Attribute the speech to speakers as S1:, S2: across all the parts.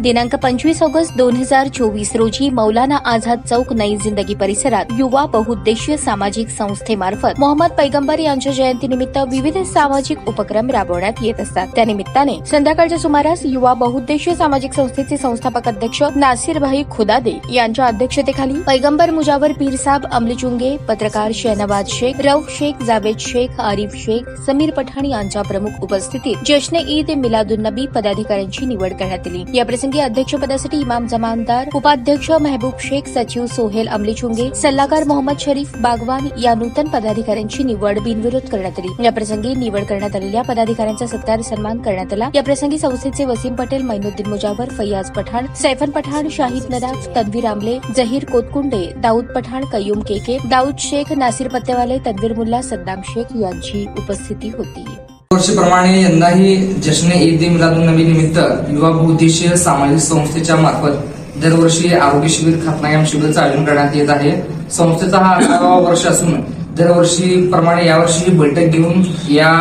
S1: दिनांक 25 ऑगस्ट 2024 रोजी मौलाना आझाद चौक नई जिंदगी परिसरात युवा बहुउद्देशीय सामाजिक संस्थेमार्फत मोहम्मद पैगंबर यांच्या जयंतीनिमित्त विविध सामाजिक उपक्रम राबवण्यात येत असतात। त्यानिमित्ताने संध्याकाळच्या सुमारास युवा बहुउद्देशीय सामाजिक संस्थेचे संस्थापक अध्यक्ष नासिर भाई खुदादे यांच्या अध्यक्षतेखाली पैगंबर मुजावर पीर साहब अमलीचुंगे, पत्रकार शहनवाज शेख, रऊफ शेख, जावेद शेख, आरिफ शेख, समीर पठाण यांच्या प्रमुख उपस्थितीत जश्न ईद मिलादुन्नबी पदाधिकाऱ्यांची निवड करण्यात आली। याप्रसंगी अध्यक्षपदासाठी इमाम जमानदार, उपाध्यक्ष महबूब शेख, सचिव सोहेल अमलीचुंगे, सल्लागार मोहम्मद शरीफ बागवान या नूतन पदाधिकाऱ्यांची निवड बिनविरोध करण्यात आली। याप्रसंगी निवड करण्यात आलेल्या पदाधिकाऱ्यांचा सत्कार सन्मान करण्यात आला। याप्रसंगी संस्थेचे वसीम पटेल, मैनुद्दीन मुजावर, फैयाज पठाण, सैफन पठाण, शाहिद नदाफ, तन्वीर आमले, जहीर कोतकुंडे, दाऊद पठाण, कय्यूम केके, दाऊद शेख, नासिर पत्तेवाले, तन्वीर मुल्ला, सद्दाम शेख यांची उपस्थिती होती।
S2: वर्षीप्रमाणे यंदाही जश्न ईद मिलादुन्नबी निमित्त युवा बहुउद्देशीय सामाजिक संस्थेच्या मार्फत दरवर्षी आरोग्य शिबिर, खतनायाम शिबिरचं आयोजन करण्यात येत आहे। संस्थेचा हा 18वा वर्ष असून दरवर्षी प्रमाणे यावर्षी बैठक घेऊन या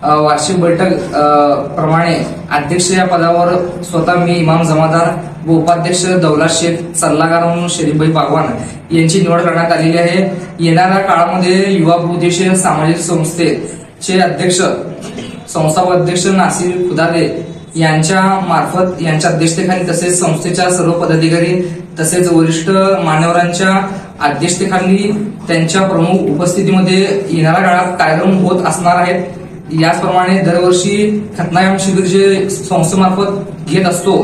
S2: वार्षिक बैठक प्रमाणे अध्यक्ष या पदावर स्वतः मी इमाम जमादार व उपाध्यक्ष दौलत शेख, सल्लागार म्हणून शरीफभाई बागवान यांची निवड करण्यात आलेली आहे। येणाऱ्या काळामध्ये युवा बहुउद्देशीय सामाजिक संस्थेचे अध्यक्ष संस्थापक अध्यक्ष नासिर खुदादे यांच्या मार्फत यांच्या अध्यक्षतेखाली तसेच संस्थेच्या सर्व पदाधिकारी तसेच वरिष्ठ मान्यवरांच्या अध्यक्षतेखाली त्यांच्या प्रमुख उपस्थितीमध्ये येणाऱ्या काळात कार्यक्रम होत असणार आहेत। याचप्रमाणे दरवर्षी खतनायाम शिबिर जे संस्थेमार्फत घेत असतो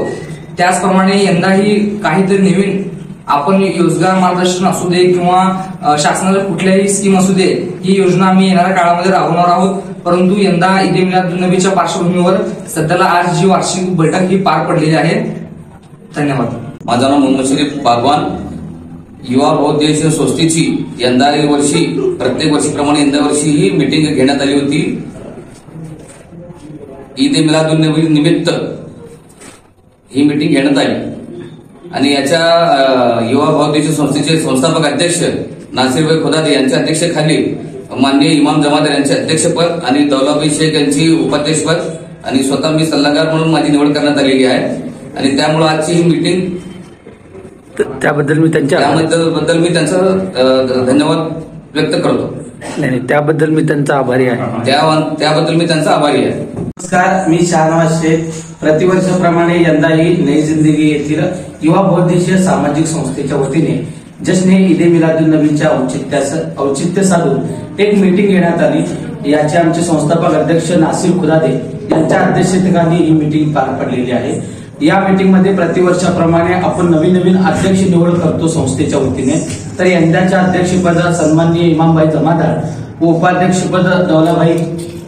S2: त्याचप्रमाणे यंदाही काहीतरी नवीन आपण योजगार मार्गदर्शन असू दे किंवा शासनाच्या कुठल्याही स्कीम असू दे ही योजना आम्ही येणाऱ्या काळामध्ये राबवणार आहोत। परंतु यंदा ईद मिलादुन्नबीच्या पार्श्वभूमीवर सध्याला आज जी वार्षिक बैठक ही पार पडलेली आहे। धन्यवाद।
S3: माझं नाव मोहम्मद शरीफ बागवान। युवा बहुउद्देशीय संस्थेची यंदा वर्षी प्रत्येक वर्षीप्रमाणे यंदा वर्षी ही मीटिंग घेण्यात आली होती। ईद मिलादुन्नबी निमित्त ही मीटिंग घेण्यात आली आणि याच्या युवा बहुउद्देशीय संस्थेचे संस्थापक अध्यक्ष नासिर खुदादे यांच्या अध्यक्षतेखाली माननीय इमाम जमादार यांचे अध्यक्षपद आणि दौलाभाई शेख यांची उपाध्यक्षपद आणि स्वतः मी सल्लागार म्हणून माझी निवड करण्यात आलेली आहे आणि त्यामुळे आजची ही मीटिंग
S4: त्याबद्दल मी
S3: त्यांचा धन्यवाद व्यक्त करतो।
S4: नाही, त्याबद्दल मी त्यांचा आभारी आहे।
S3: त्याबद्दल मी त्यांचा आभारी आहे।
S5: नमस्कार, मी शहनवाज शेख। प्रतिवर्षाप्रमाणे यंदाही नई जिंदगी येथील युवा बहुउद्देशीय सामाजिक संस्थेच्या वतीने जश्न ईद मिलादुन्नबीच्या औचित्य साधून एक मीटिंग घेण्यात आली। याचे आमचे संस्थापक अध्यक्ष नासिर खुदादे यांच्या अध्यक्षतेखाली ही मीटिंग पार पडलेली आहे। या मीटिंग मध्ये प्रतिवर्षाप्रमाणे आपण नवीन अध्यक्ष निवड करतो संस्थेच्या वतीने। तर यंदाच्या अध्यक्षपद सन्माननीय इमामभाई जमादार व उपाध्यक्षपद दौलाभाई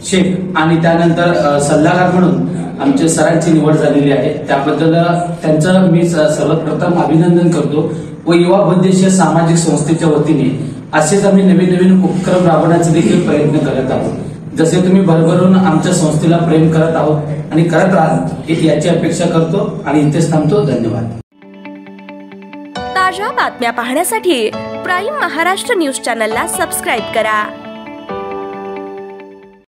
S5: शेख आणि त्यानंतर सल्लागार म्हणून आमच्या सरांची निवड झालेली आहे। त्याबद्दल त्यांचं मी सर्वप्रथम अभिनंदन करतो व युवा बहुउद्देशीय सामाजिक संस्थेच्या वतीने असेच आम्ही नवीन उपक्रम राबवण्याचे देखील प्रयत्न करत आहोत। जसे तुम्ही भरभरून आमच्या संस्थेला प्रेम करत आहोत आणि करत राहाल याची अपेक्षा करतो आणि इथेच थांबतो। धन्यवाद।
S6: ताज्या बातम्या पाहण्यासाठी प्राईम महाराष्ट्र न्यूज चॅनलला सबस्क्राईब करा।